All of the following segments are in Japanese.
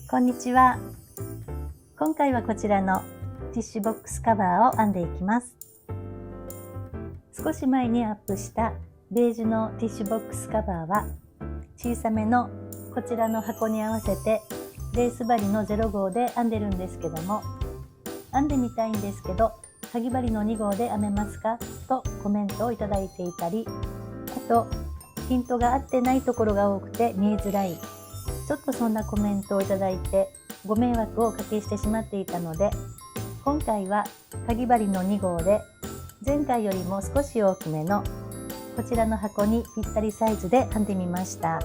こんにちは。今回はこちらのティッシュボックスカバーを編んでいきます。少し前にアップしたベージュのティッシュボックスカバーは小さめのこちらの箱に合わせてレース針の0号で編んでるんですけども、編んでみたいんですけどかぎ針の2号で編めますかとコメントをいただいていたり、あとピントが合ってないところが多くて見えづらい、ちょっとそんなコメントをいただいてご迷惑をおかけしてしまっていたので、今回はかぎ針の2号で前回よりも少し大きめのこちらの箱にぴったりサイズで編んでみました。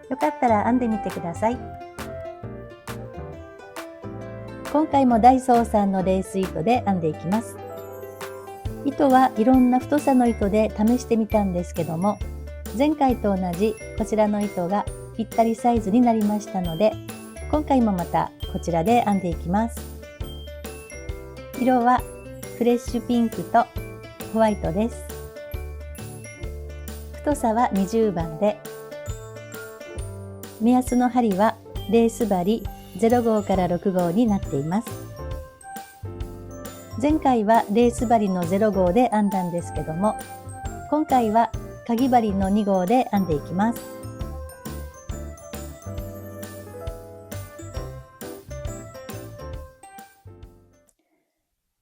よかったら編んでみてください。今回もダイソーさんのレース糸で編んでいきます。糸はいろんな太さの糸で試してみたんですけども、前回と同じこちらの糸がぴったりサイズになりましたので、今回もまたこちらで編んでいきます。色はフレッシュピンクとホワイトです。太さは20番で、目安の針はレース針0号から6号になっています。前回はレース針の0号で編んだんですけども、今回はかぎ針の2号で編んでいきます。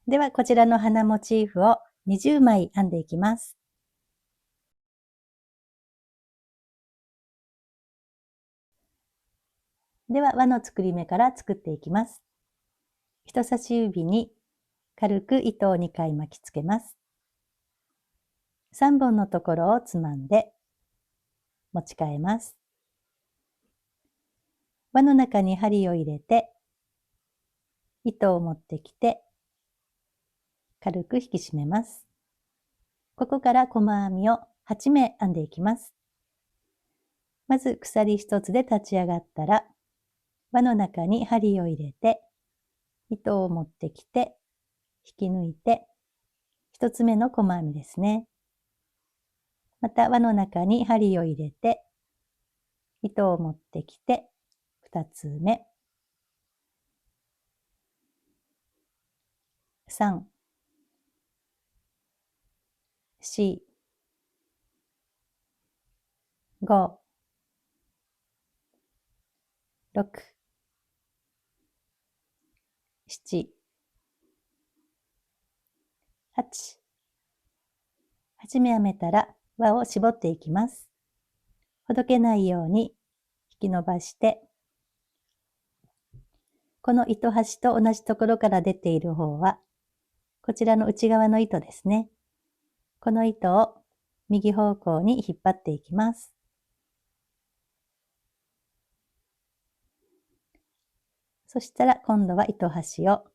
ではこちらの花モチーフを20枚編んでいきます。では輪の作り目から作っていきます。人差し指に軽く糸を2回巻きつけます。3本のところをつまんで持ち替えます。輪の中に針を入れて糸を持ってきて軽く引き締めます。ここから細編みを8目編んでいきます。まず鎖1つで立ち上がったら輪の中に針を入れて糸を持ってきて引き抜いて1つ目の細編みですね。また輪の中に針を入れて糸を持ってきて2つ目、3、4、5、6、7、8。8目編めたら輪を絞っていきます。ほどけないように引き伸ばして、この糸端と同じところから出ている方は、こちらの内側の糸ですね。この糸を右方向に引っ張っていきます。そしたら今度は糸端を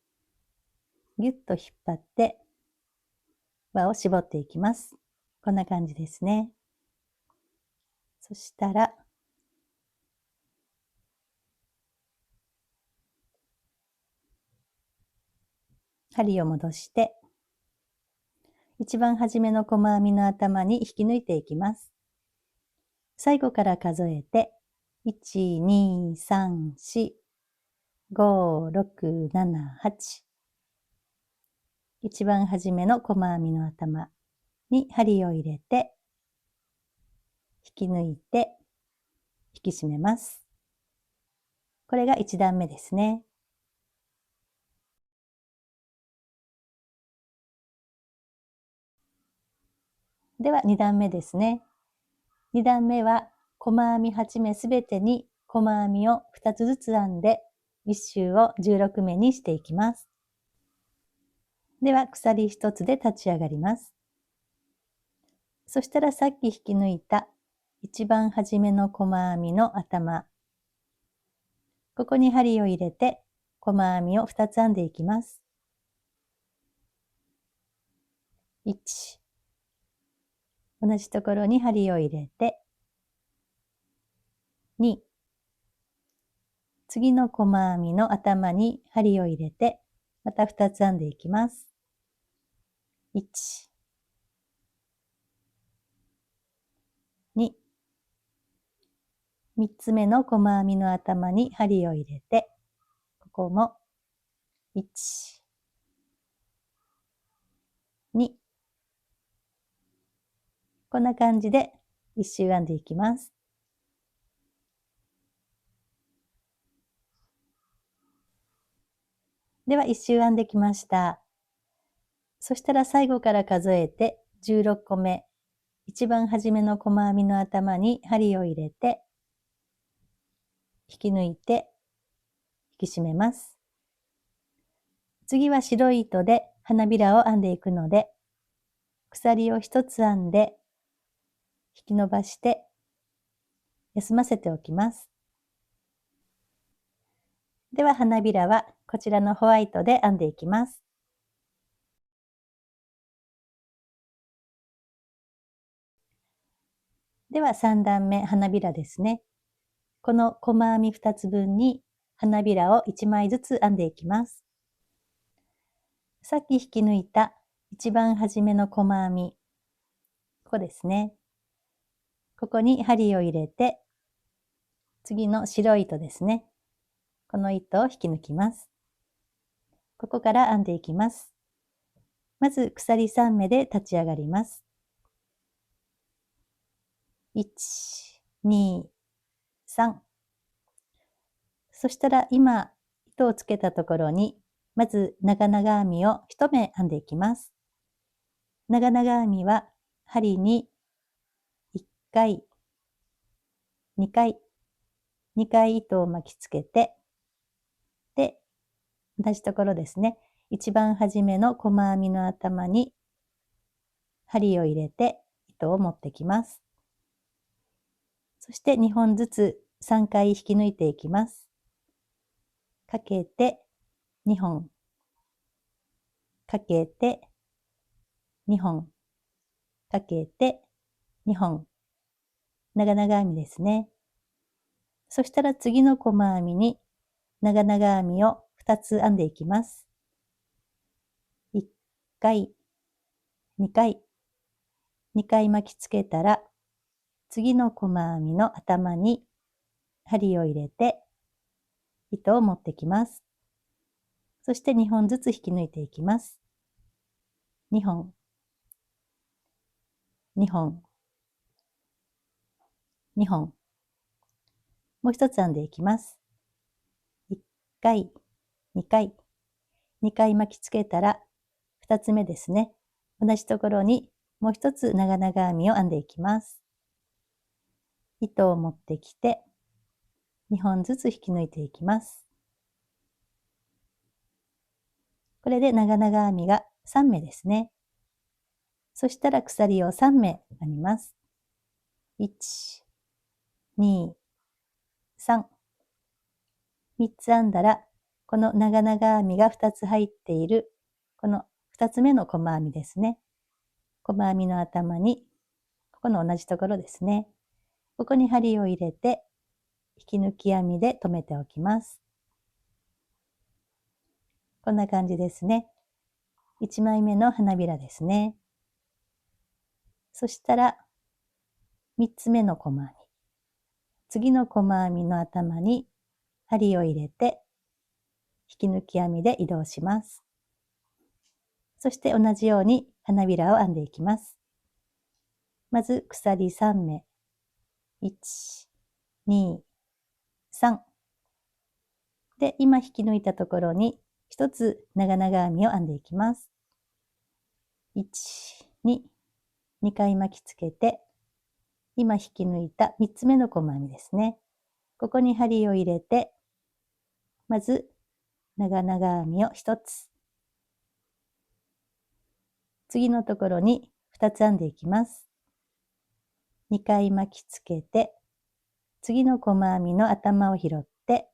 ぎゅっと引っ張って輪を絞っていきます。こんな感じですね。そしたら針を戻して一番初めの細編みの頭に引き抜いていきます。最後から数えて1、2、3、4、5、6、7、8。一番初めの細編みの頭に針を入れて引き抜いて引き締めます。これが1段目ですね。では2段目ですね。2段目は細編み8目すべてに細編みを2つずつ編んで1周を16目にしていきます。では鎖1つで立ち上がります。そしたらさっき引き抜いた一番初めの細編みの頭、ここに針を入れて細編みを2つ編んでいきます。1、同じところに針を入れて2、次の細編みの頭に針を入れてまた2つ編んでいきます。1、3つ目の細編みの頭に針を入れて、ここも1、2、こんな感じで1周編んでいきます。では1周編んできました。そしたら最後から数えて16個目、一番初めの細編みの頭に針を入れて、引き抜いて引き締めます。次は白い糸で花びらを編んでいくので、鎖を1つ編んで引き伸ばして休ませておきます。では花びらはこちらのホワイトで編んでいきます。では3段目花びらですね。この細編み2つ分に花びらを1枚ずつ編んでいきます。さっき引き抜いた一番初めの細編み、ここですね。ここに針を入れて、次の白い糸ですね。この糸を引き抜きます。ここから編んでいきます。まず鎖3目で立ち上がります。1、2、3。そしたら今、糸をつけたところに、まず長々編みを1目編んでいきます。長々編みは針に1回、2回、2回糸を巻きつけて、で、同じところですね。一番初めの細編みの頭に針を入れて糸を持ってきます。そして2本ずつ3回引き抜いていきます。かけて2本、かけて2本、かけて2本、長々編みですね。そしたら次の細編みに長々編みを2つ編んでいきます。1回、2回、2回巻きつけたら、次の細編みの頭に針を入れて糸を持ってきます。そして2本ずつ引き抜いていきます。2本、2本、2本。もう一つ編んでいきます。1回、2回、2回巻きつけたら、2つ目ですね。同じところにもう一つ長々編みを編んでいきます。糸を持ってきて、2本ずつ引き抜いていきます。これで長々編みが3目ですね。そしたら鎖を3目編みます。1、2、3。3つ編んだら、この長々編みが2つ入っている、この2つ目の細編みですね。細編みの頭に、ここの同じところですね。ここに針を入れて、引き抜き編みで留めておきます。こんな感じですね。1枚目の花びらですね。そしたら、3つ目の細編み。次の細編みの頭に針を入れて、引き抜き編みで移動します。そして同じように花びらを編んでいきます。まず鎖3目。1、2、3。で、今引き抜いたところに1つ長々編みを編んでいきます。1、2、2回巻きつけて、今引き抜いた3つ目の細編みですね。ここに針を入れて、まず長々編みを1つ。次のところに2つ編んでいきます。2回巻きつけて、次の細編みの頭を拾って、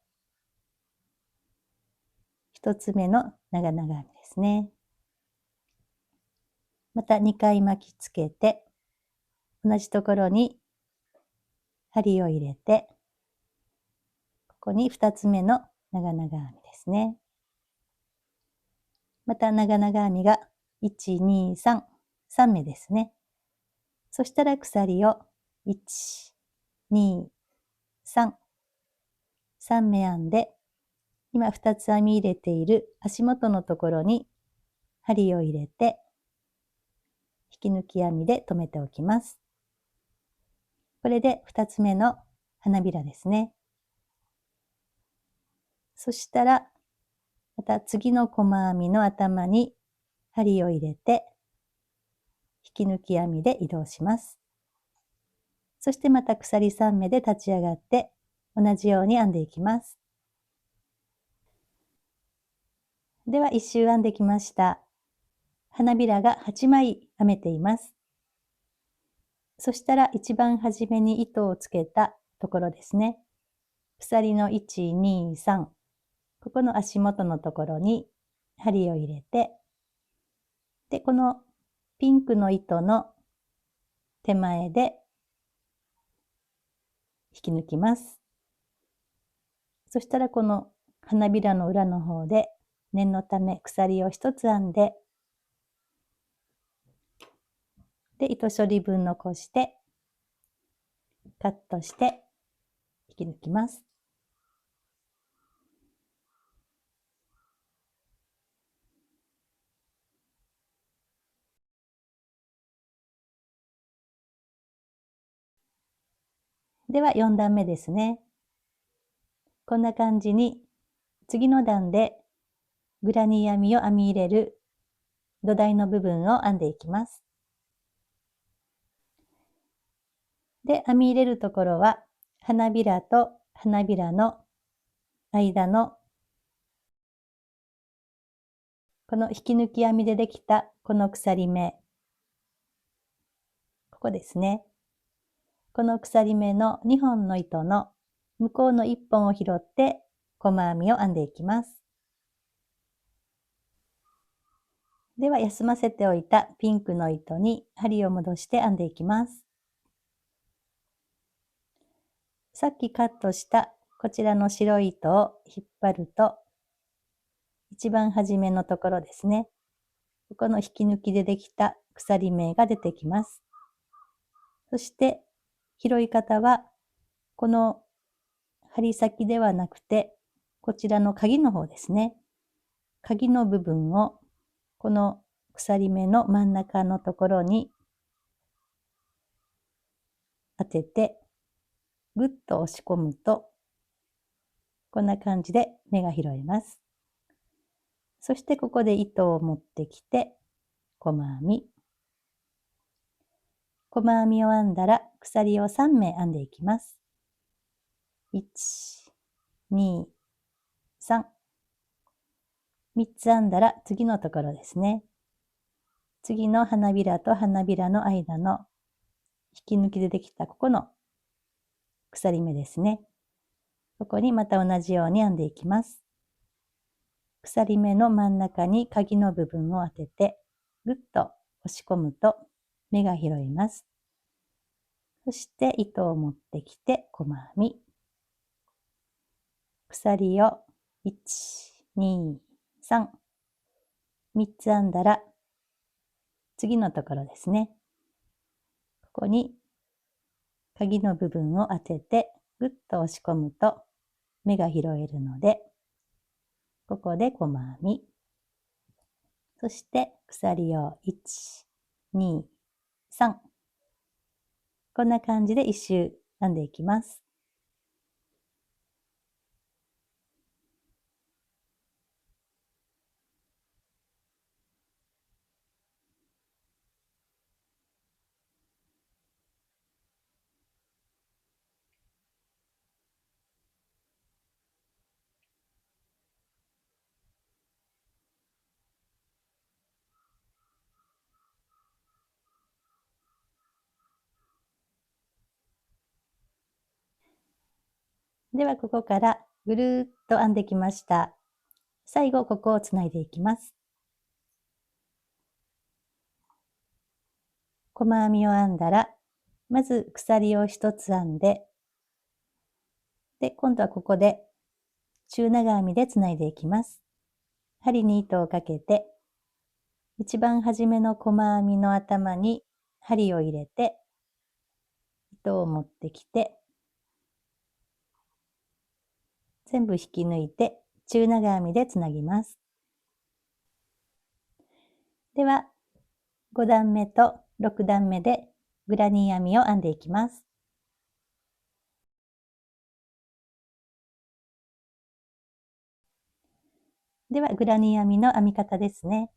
1つ目の長々編みですね。また2回巻きつけて、同じところに針を入れて、ここに2つ目の長々編みですね。また長々編みが1、2、3、3目ですね。そしたら鎖を1、2、3、3目編んで、今2つ編み入れている足元のところに針を入れて、引き抜き編みで留めておきます。これで2つ目の花びらですね。そしたら、また次の細編みの頭に針を入れて、引き抜き編みで移動します。そしてまた鎖3目で立ち上がって、同じように編んでいきます。では1周編んできました。花びらが8枚編めています。そしたら一番初めに糸をつけたところですね。鎖の1、2、3。ここの足元のところに針を入れて、で、このピンクの糸の手前で引き抜きます。そしたらこの花びらの裏の方で念のため鎖を1つ編んで、で、糸処理分残して、カットして引き抜きます。では4段目ですね。こんな感じに次の段でグラニー編みを編み入れる土台の部分を編んでいきます。で、編み入れるところは花びらと花びらの間のこの引き抜き編みでできたこの鎖目、ここですね。この鎖目の2本の糸の向こうの1本を拾って細編みを編んでいきます。では休ませておいたピンクの糸に針を戻して編んでいきます。さっきカットしたこちらの白い糸を引っ張ると、一番初めのところですね。ここの引き抜きでできた鎖目が出てきます。そして拾い方は、この針先ではなくて、こちらの鍵の方ですね。鍵の部分をこの鎖目の真ん中のところに当てて、ぐっと押し込むと、こんな感じで目が拾えます。そしてここで糸を持ってきて、細編み。細編みを編んだら鎖を3目編んでいきます。1、2、3。3つ編んだら次のところですね。次の花びらと花びらの間の引き抜きでできたここの鎖目ですね。ここにまた同じように編んでいきます。鎖目の真ん中に鍵の部分を当てて、ぐっと押し込むと目が拾えます。そして糸を持ってきて細編み。鎖を1、2、3。3つ編んだら次のところですね。ここに鍵の部分を当ててぐっと押し込むと目が拾えるので、ここで細編み。そして鎖を1、2、3。こんな感じで一周編んでいきます。ではここからぐるーっと編んできました。最後ここをつないでいきます。細編みを編んだら、まず鎖を1つ編んで、で、今度はここで中長編みでつないでいきます。針に糸をかけて、一番初めの細編みの頭に針を入れて、糸を持ってきて、全部引き抜いて中長編みでつなぎます。では、5段目と6段目でグラニー編みを編んでいきます。では、グラニー編みの編み方ですね。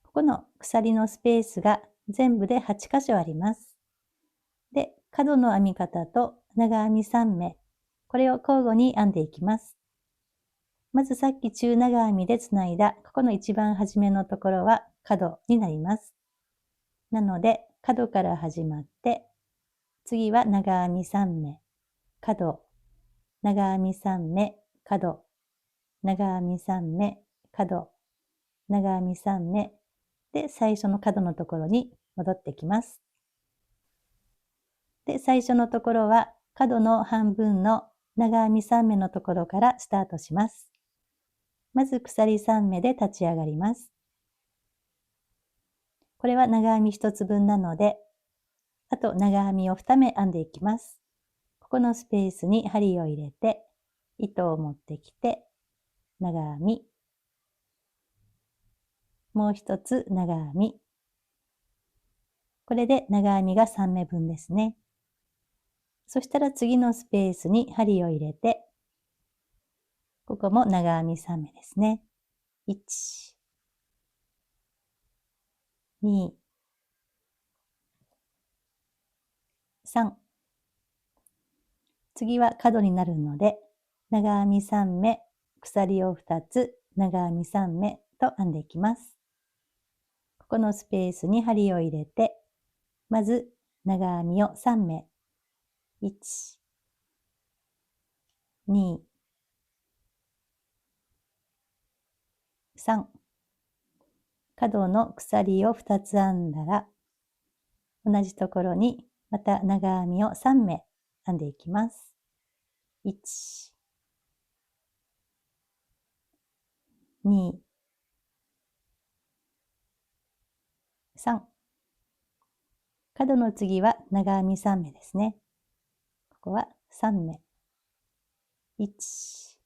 ここの鎖のスペースが全部で8箇所あります。で、角の編み方と長編み3目、これを交互に編んでいきます。まずさっき中長編みでつないだ、ここの一番初めのところは角になります。なので、角から始まって、次は長編み3目、角、長編み3目、角、長編み3目、角、長編み3目、で、最初の角のところに戻ってきます。で、最初のところは角の半分の長編み3目のところからスタートします。まず鎖3目で立ち上がります。これは長編み1つ分なので、あと長編みを2目編んでいきます。ここのスペースに針を入れて、糸を持ってきて、長編み、もう一つ長編み。これで長編みが3目分ですね。そしたら次のスペースに針を入れて、ここも長編み3目ですね。1、2、3。次は角になるので、長編み3目、鎖を2つ、長編み3目と編んでいきます。ここのスペースに針を入れて、まず長編みを3目、1、2、3。角の鎖を2つ編んだら、同じところにまた長編みを3目編んでいきます。1、2、3。角の次は長編み3目ですね。ここは3目。1、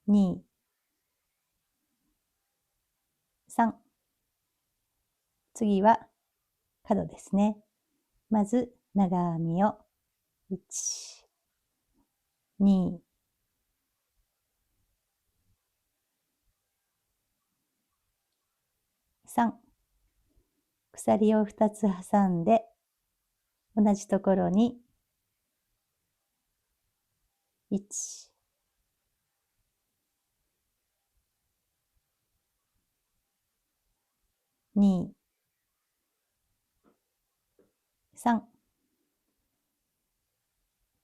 2、3。次は角ですね。まず長編みを1、2、3。鎖を2つ挟んで、同じところに1、2、3。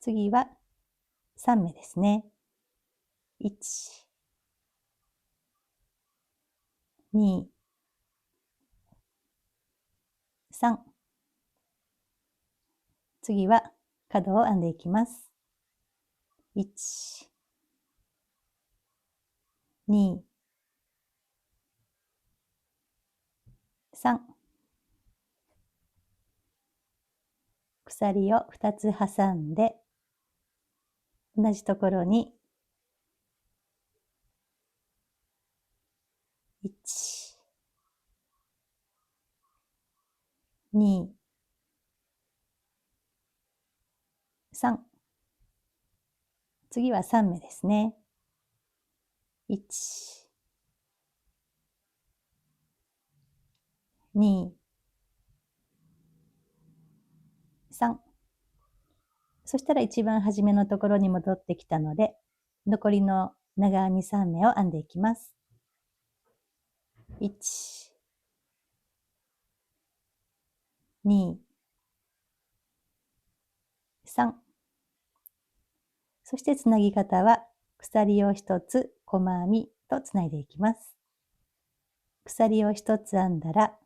次は3目ですね。1、2、3。次は角を編んでいきます。1、2、3。鎖を2つ挟んで、同じところに1、2、3。次は3目ですね。1、2、3。そしたら一番初めのところに戻ってきたので、残りの長編み3目を編んでいきます。1、2、3。そしてつなぎ方は鎖を1つ細編みとつないでいきます。鎖を1つ編んだら、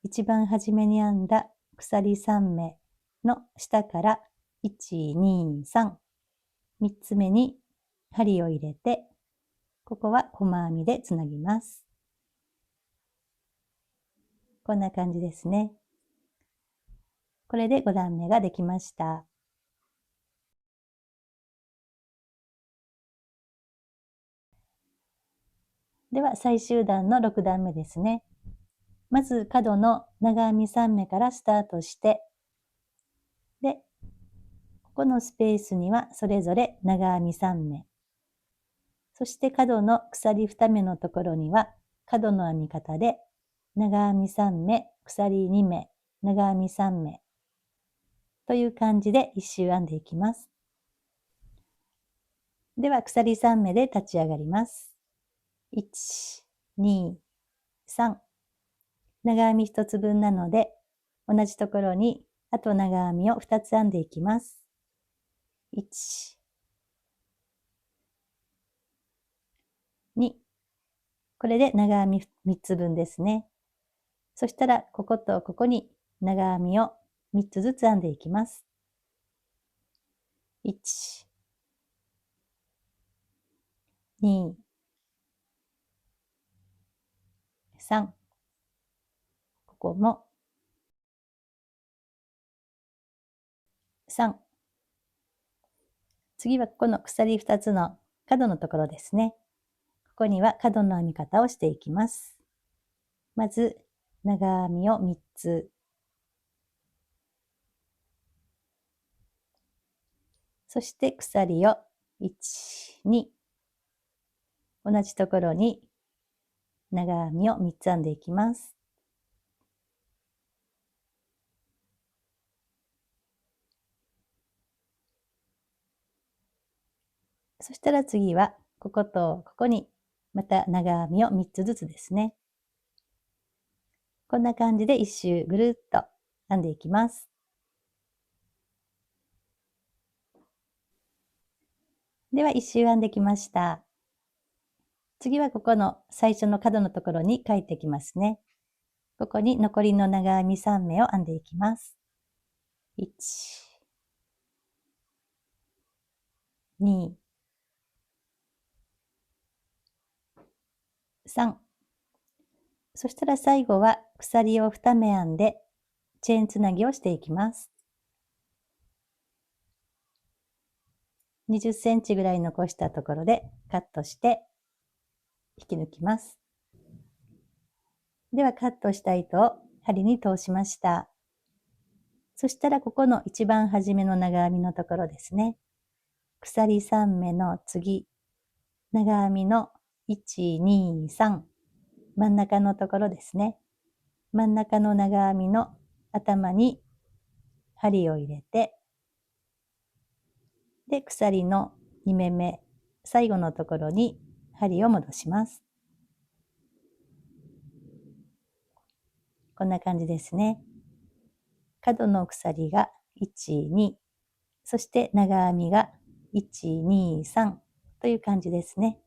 一番初めに編んだ鎖3目の下から1、2、3、3つ目に針を入れて、ここは細編みでつなぎます。こんな感じですね。これで5段目ができました。では最終段の6段目ですね。まず角の長編み3目からスタートして、で、ここのスペースにはそれぞれ長編み3目。そして角の鎖2目のところには角の編み方で長編み3目、鎖2目、長編み3目という感じで一周編んでいきます。では鎖3目で立ち上がります。1、2、3。長編み1つ分なので同じところにあと長編みを2つ編んでいきます。1、2。これで長編み3つ分ですね。そしたらこことここに長編みを3つずつ編んでいきます。1、2、3。ここも3。次はここの鎖2つの角のところですね。ここには角の編み方をしていきます。まず長編みを3つ。そして鎖を1、2。同じところに長編みを3つ編んでいきます。そしたら次はこことここにまた長編みを3つずつですね。こんな感じで一周ぐるっと編んでいきます。では一周編んできました。次はここの最初の角のところに書いていきますね。ここに残りの長編み3目を編んでいきます。1、2、3。そしたら最後は鎖を2目編んでチェーンつなぎをしていきます。20センチぐらい残したところでカットして引き抜きます。ではカットした糸を針に通しました。そしたらここの一番初めの長編みのところですね。鎖3目の次、長編みの1、2、3、真ん中のところですね。真ん中の長編みの頭に針を入れて、で、鎖の2目目、最後のところに針を戻します。こんな感じですね。角の鎖が1、2、そして長編みが1、2、3という感じですね。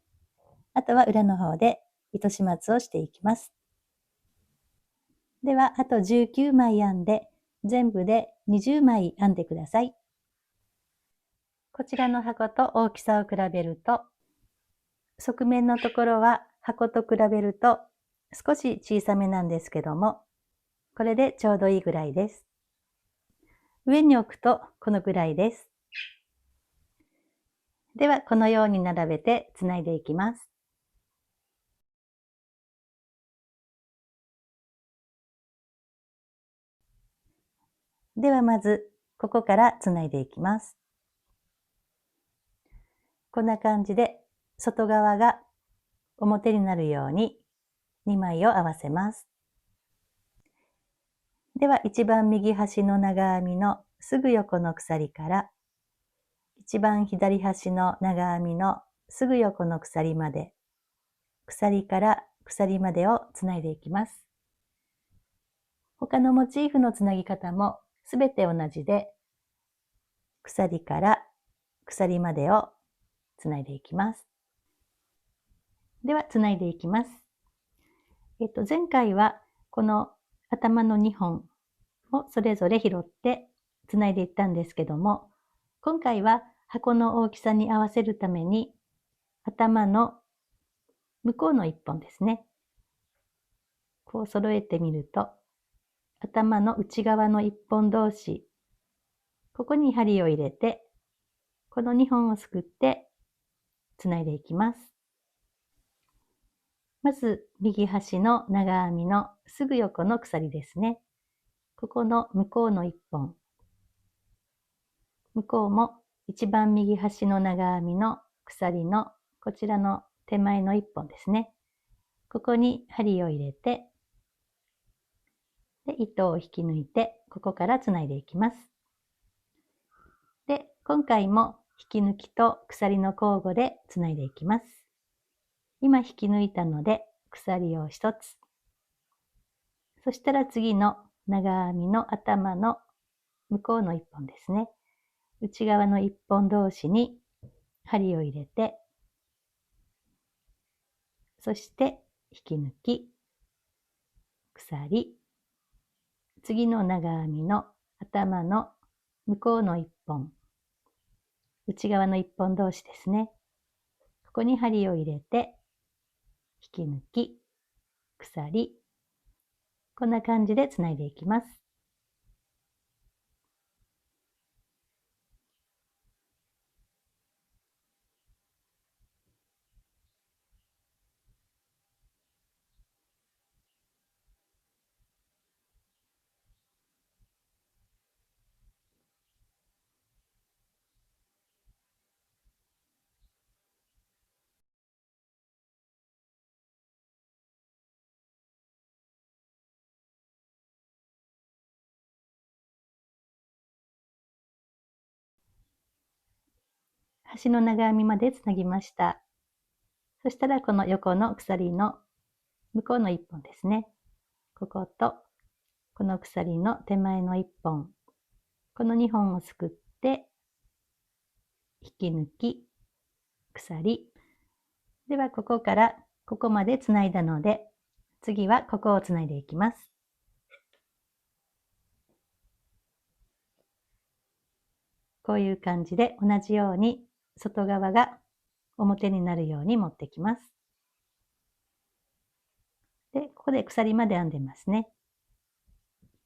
あとは裏の方で糸始末をしていきます。では、あと19枚編んで、全部で20枚編んでください。こちらの箱と大きさを比べると、側面のところは箱と比べると少し小さめなんですけども、これでちょうどいいぐらいです。上に置くとこのぐらいです。では、このように並べてつないでいきます。ではまず、ここからつないでいきます。こんな感じで、外側が表になるように2枚を合わせます。では一番右端の長編みのすぐ横の鎖から一番左端の長編みのすぐ横の鎖まで、鎖から鎖までをつないでいきます。他のモチーフのつなぎ方もすべて同じで、鎖から鎖までをつないでいきます。ではつないでいきます。前回はこの頭の2本をそれぞれ拾ってつないでいったんですけども、今回は箱の大きさに合わせるために頭の向こうの1本ですね。こう揃えてみると、頭の内側の1本同士、ここに針を入れて、この2本をすくってつないでいきます。まず右端の長編みのすぐ横の鎖ですね。ここの向こうの1本。向こうも一番右端の長編みの鎖のこちらの手前の1本ですね。ここに針を入れて、で糸を引き抜いて、ここからつないでいきます。で、今回も引き抜きと鎖の交互でつないでいきます。今引き抜いたので鎖を1つ。そしたら次の長編みの頭の向こうの1本ですね。内側の1本同士に針を入れて、そして引き抜き、鎖、次の長編みの頭の向こうの1本、内側の1本同士ですね。ここに針を入れて、引き抜き、鎖、こんな感じでつないでいきます。端の長編みまでつなぎました。そしたらこの横の鎖の向こうの1本ですね。こことこの鎖の手前の1本、この2本をすくって引き抜き、鎖。ではここからここまでつないだので、次はここをつないでいきます。こういう感じで同じように外側が表になるように持ってきます。で、ここで鎖まで編んでますね。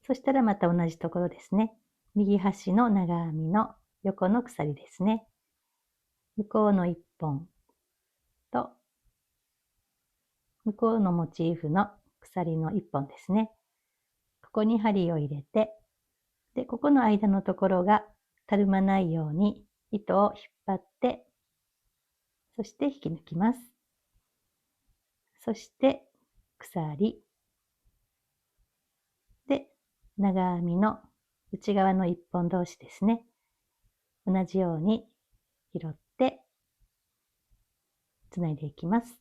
そしたらまた同じところですね。右端の長編みの横の鎖ですね。向こうの1本と、向こうのモチーフの鎖の1本ですね。ここに針を入れて、で、ここの間のところがたるまないように糸を引っ張って、そして引き抜きます。そして鎖で長編みの内側の1本同士ですね。同じように拾ってつないでいきます。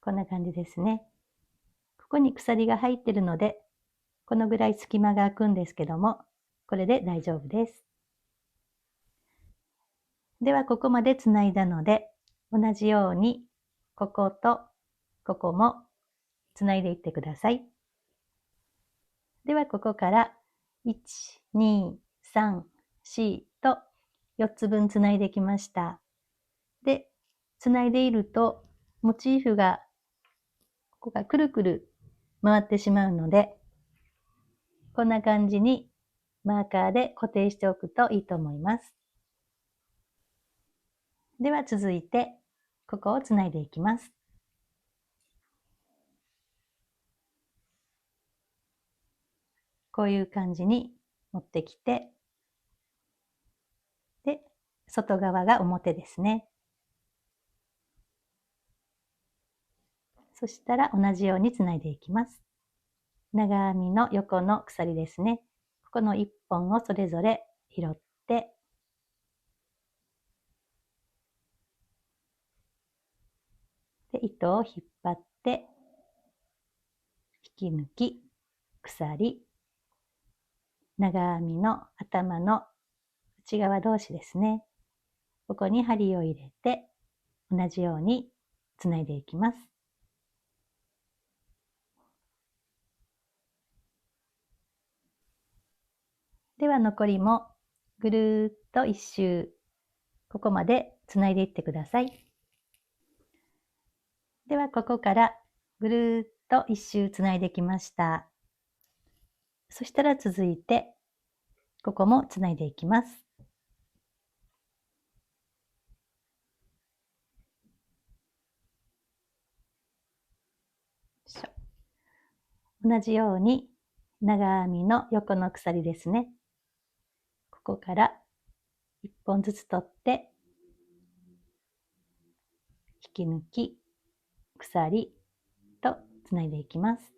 こんな感じですね。ここに鎖が入っているので、このぐらい隙間が空くんですけども、これで大丈夫です。では、ここまでつないだので、同じように、こことここもつないでいってください。では、ここから1、2、3、4と4つ分つないできました。で、つないでいると、モチーフが、ここがくるくる回ってしまうので、こんな感じにマーカーで固定しておくといいと思います。では続いて、ここをつないでいきます。こういう感じに持ってきて、で、外側が表ですね。そしたら同じようにつないでいきます。長編みの横の鎖ですね。ここの1本をそれぞれ拾って、で糸を引っ張って、引き抜き、鎖、長編みの頭の内側同士ですね。ここに針を入れて、同じようにつないでいきます。では残りもぐるーっと一周、ここまでつないでいってください。ではここからぐるーっと一周つないできました。そしたら続いて、ここもつないでいきます。同じように長編みの横の鎖ですね。ここから1本ずつ取って引き抜き、鎖とつないでいきます。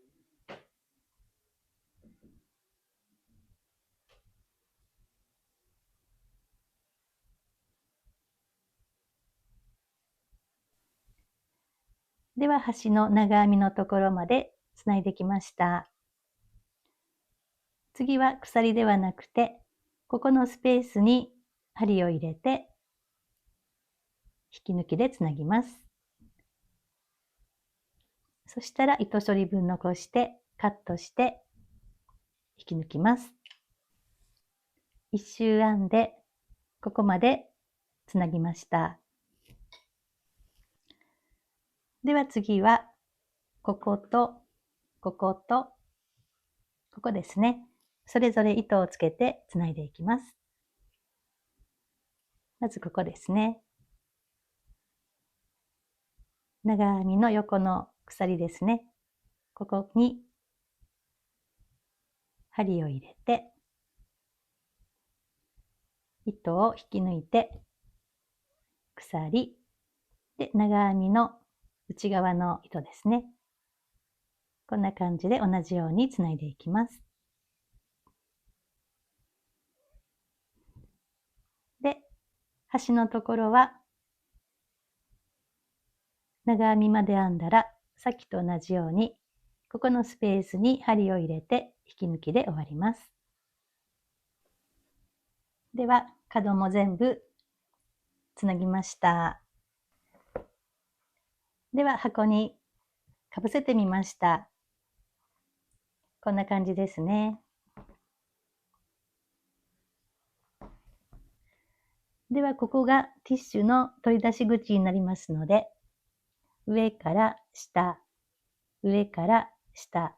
では端の長編みのところまでつないできました。次は鎖ではなくて、ここのスペースに針を入れて引き抜きでつなぎます。そしたら糸処理分残してカットして引き抜きます。一周編んでここまでつなぎました。では次はこことこことここですね。それぞれ糸をつけてつないでいきます。まずここですね。長編みの横の鎖ですね。ここに針を入れて糸を引き抜いて鎖で長編みの内側の糸ですね。こんな感じで同じようにつないでいきます。で、端のところは長編みまで編んだらさっきと同じようにここのスペースに針を入れて引き抜きで終わります。では角も全部つなぎました。では箱にかぶせてみました。こんな感じですね。ではここがティッシュの取り出し口になりますので、上から下、上から下、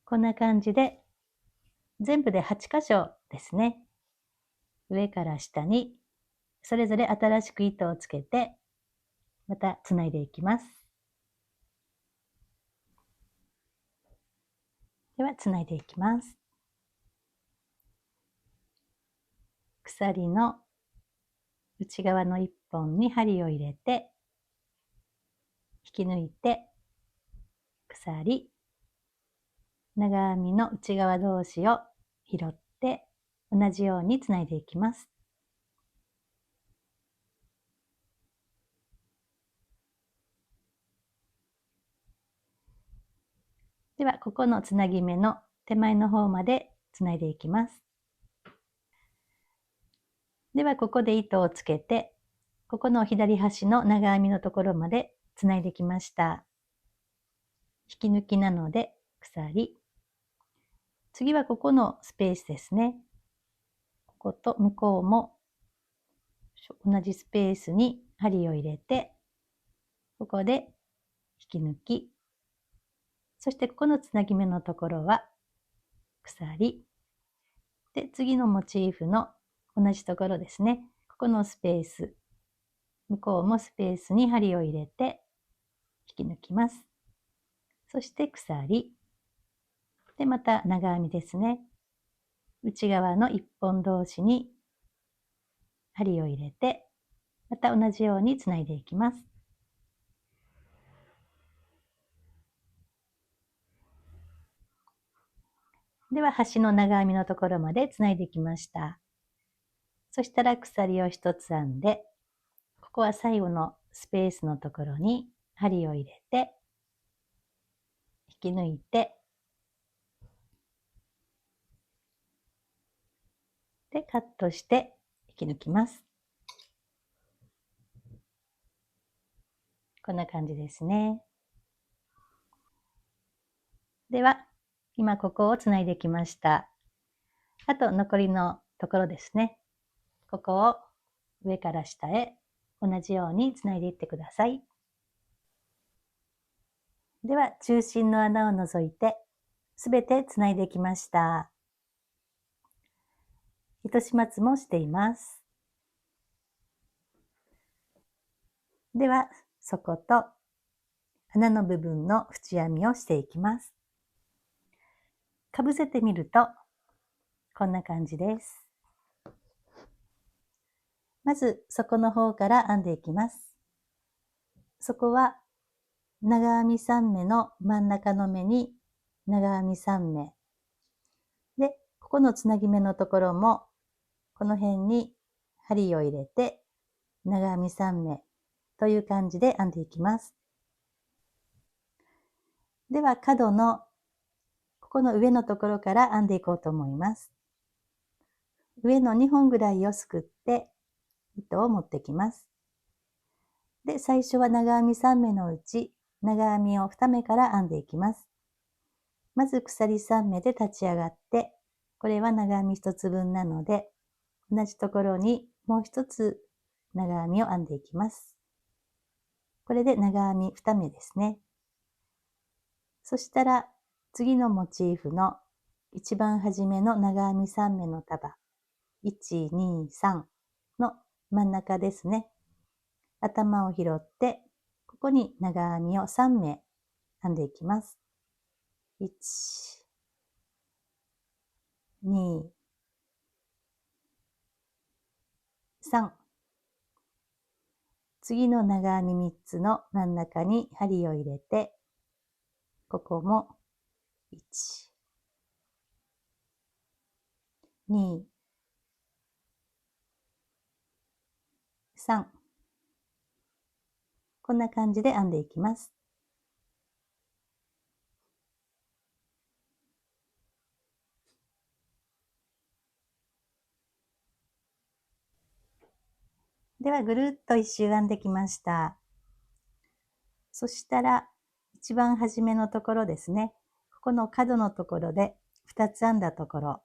こんな感じで全部で8箇所ですね。上から下にそれぞれ新しく糸をつけてまたつないでいきます。ではつないでいきます。鎖の内側の1本に針を入れて引き抜いて鎖、長編みの内側同士を拾って同じようにつないでいきます。ではここのつなぎ目の手前の方までつないでいきます。ではここで糸をつけて、ここの左端の長編みのところまでつないできました。引き抜きなので鎖。次はここのスペースですね。ここと向こうも同じスペースに針を入れて、ここで引き抜き。そしてここのつなぎ目のところは鎖。で、次のモチーフの同じところですね。ここのスペース。向こうもスペースに針を入れて引き抜きます。そして鎖。で、また長編みですね。内側の一本同士に針を入れて、また同じようにつないでいきます。では端の長編みのところまでつないできました。そしたら鎖を一つ編んで、ここは最後のスペースのところに針を入れて、引き抜いて、で、カットして引き抜きます。こんな感じですね。では、今ここをつないできました。あと残りのところですね。ここを上から下へ同じようにつないでいってください。では中心の穴を除いてすべてつないできました。糸始末もしています。では底と穴の部分の縁編みをしていきます。かぶせてみるとこんな感じです。まず底の方から編んでいきます。底は長編み3目の真ん中の目に長編み3目で、ここのつなぎ目のところもこの辺に針を入れて長編み3目という感じで編んでいきます。では角のここの上のところから編んでいこうと思います。上の2本ぐらいをすくって糸を持ってきます。で、最初は長編み3目のうち長編みを2目から編んでいきます。まず鎖3目で立ち上がって、これは長編み1つ分なので、同じところにもう1つ長編みを編んでいきます。これで長編み2目ですね。そしたら次のモチーフの一番初めの長編み3目の束、1、2、3の真ん中ですね。頭を拾って、ここに長編みを3目編んでいきます。1、2、3。次の長編み3つの真ん中に針を入れて、ここも1、2、3。こんな感じで編んでいきます。ではぐるっと一周編んできました。そしたら一番初めのところですね。ここの角のところで2つ編んだところ、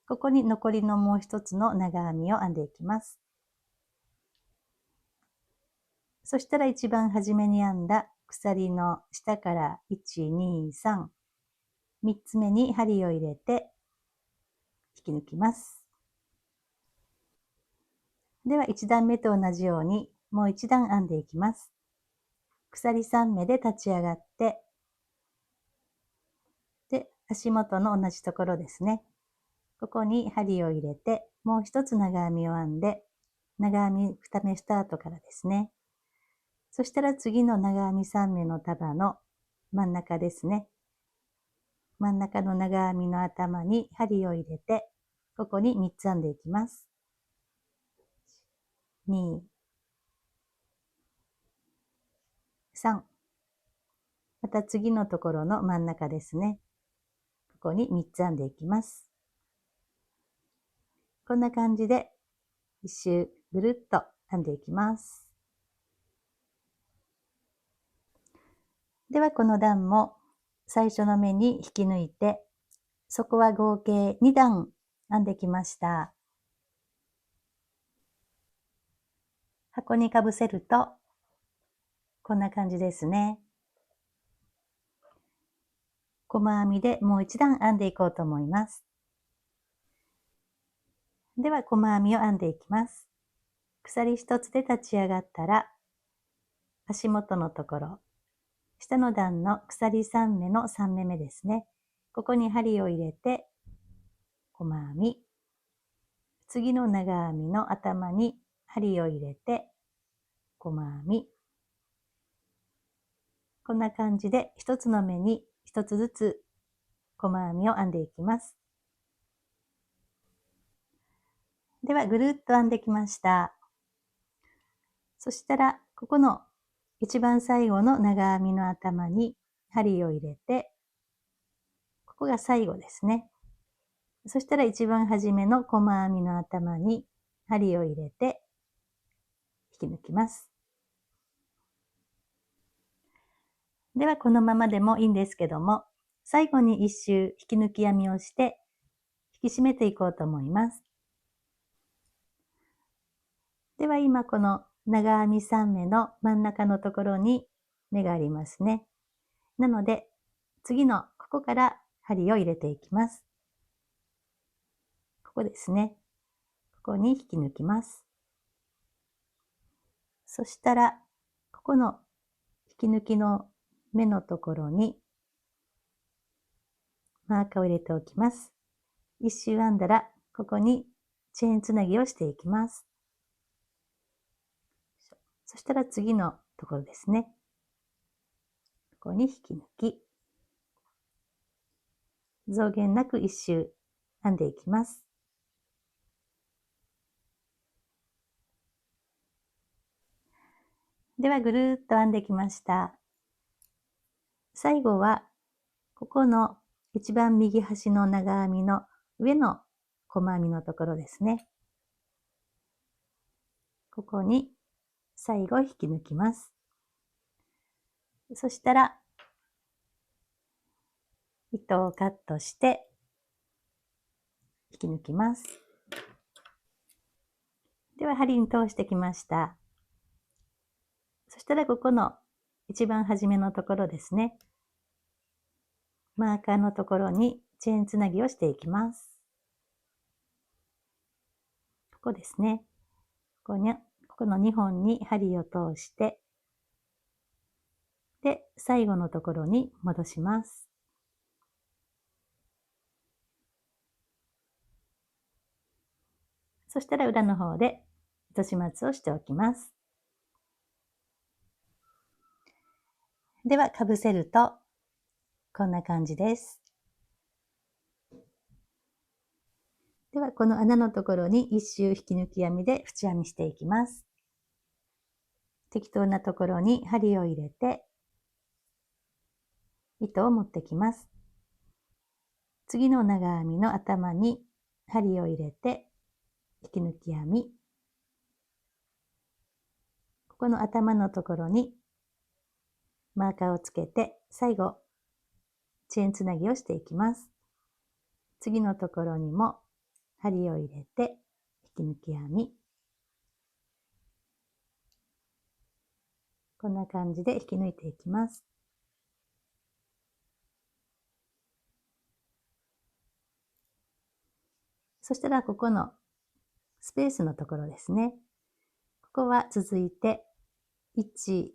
ここに残りのもう一つの長編みを編んでいきます。そしたら一番初めに編んだ鎖の下から1、2、3、3つ目に針を入れて引き抜きます。では1段目と同じようにもう一段編んでいきます。鎖3目で立ち上がって、で、足元の同じところですね。ここに針を入れて、もう一つ長編みを編んで、長編み2目スタートからですね。そしたら次の長編み3目の束の真ん中ですね。真ん中の長編みの頭に針を入れて、ここに3つ編んでいきます。2、3。また次のところの真ん中ですね。ここに3つ編んでいきます。こんな感じで一周ぐるっと編んでいきます。ではこの段も最初の目に引き抜いて、そこは合計2段編んできました。箱にかぶせるとこんな感じですね。細編みでもう一段編んでいこうと思います。では細編みを編んでいきます。鎖一つで立ち上がったら、足元のところ、下の段の鎖3目の3目目ですね。ここに針を入れて、細編み。次の長編みの頭に針を入れて、細編み。こんな感じで一つの目に一つずつ細編みを編んでいきます。ではぐるっと編んできました。そしたらここの一番最後の長編みの頭に針を入れて、ここが最後ですね。そしたら一番初めの細編みの頭に針を入れて引き抜きます。ではこのままでもいいんですけども、最後に一周引き抜き編みをして引き締めていこうと思います。では今この長編み3目の真ん中のところに目がありますね。なので、次のここから針を入れていきます。ここですね。ここに引き抜きます。そしたら、ここの引き抜きの目のところにマーカーを入れておきます。一周編んだら、ここにチェーンつなぎをしていきます。そしたら次のところですね。ここに引き抜き、増減なく一周編んでいきます。ではぐるーっと編んできました。最後は、ここの一番右端の長編みの上の細編みのところですね。ここに最後引き抜きます。そしたら、糸をカットして引き抜きます。では針に通してきました。そしたらここの一番初めのところですね。マーカーのところにチェーンつなぎをしていきます。ここですね。ここの2本に針を通して、で、最後のところに戻します。そしたら裏の方で糸始末をしておきます。では、かぶせると、こんな感じです。では、この穴のところに一周引き抜き編みで縁編みしていきます。適当なところに針を入れて、糸を持ってきます。次の長編みの頭に針を入れて、引き抜き編み。ここの頭のところにマーカーをつけて、最後、チェーンつなぎをしていきます。次のところにも針を入れて、引き抜き編み。こんな感じで引き抜いていきます。そしたらここのスペースのところですね。ここは続いて、1、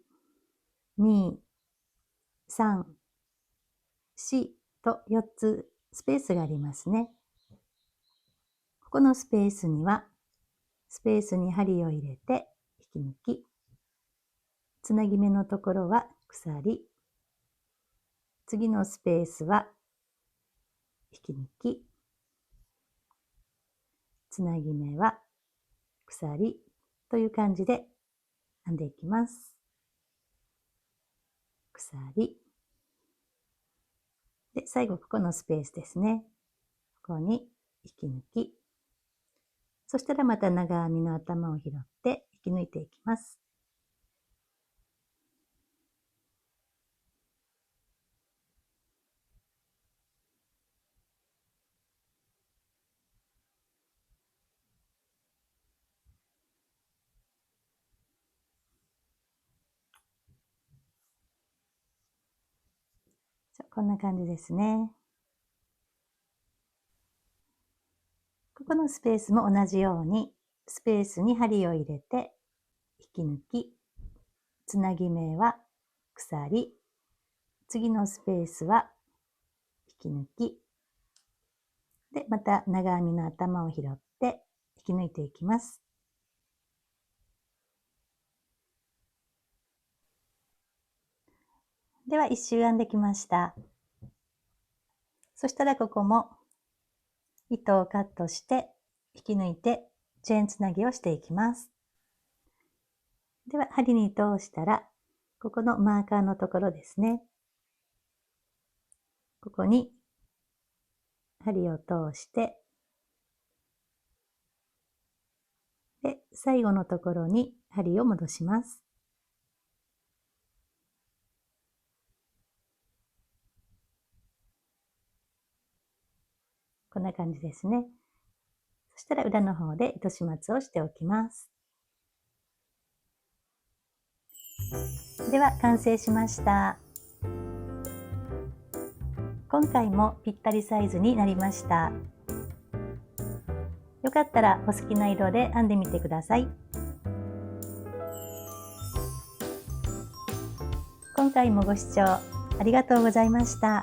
2、3、4と4つスペースがありますね。ここのスペースには、スペースに針を入れて引き抜き、つなぎ目のところは鎖、次のスペースは引き抜き、つなぎ目は鎖という感じで編んでいきます。鎖。で、最後ここのスペースですね。ここに引き抜き。そしたらまた長編みの頭を拾って引き抜いていきます。こんな感じですね。ここのスペースも同じように、スペースに針を入れて、引き抜き、つなぎ目は鎖、次のスペースは引き抜き、で、また長編みの頭を拾って引き抜いていきます。では、一周編んできました。そしたらここも糸をカットして引き抜いてチェーンつなぎをしていきます。では、針に通したら、ここのマーカーのところですね。ここに針を通して、で、最後のところに針を戻します。こんな感じですね。そしたら裏の方で糸始末をしておきます。では完成しました。今回もぴったりサイズになりました。よかったらお好きな色で編んでみてください。今回もご視聴ありがとうございました。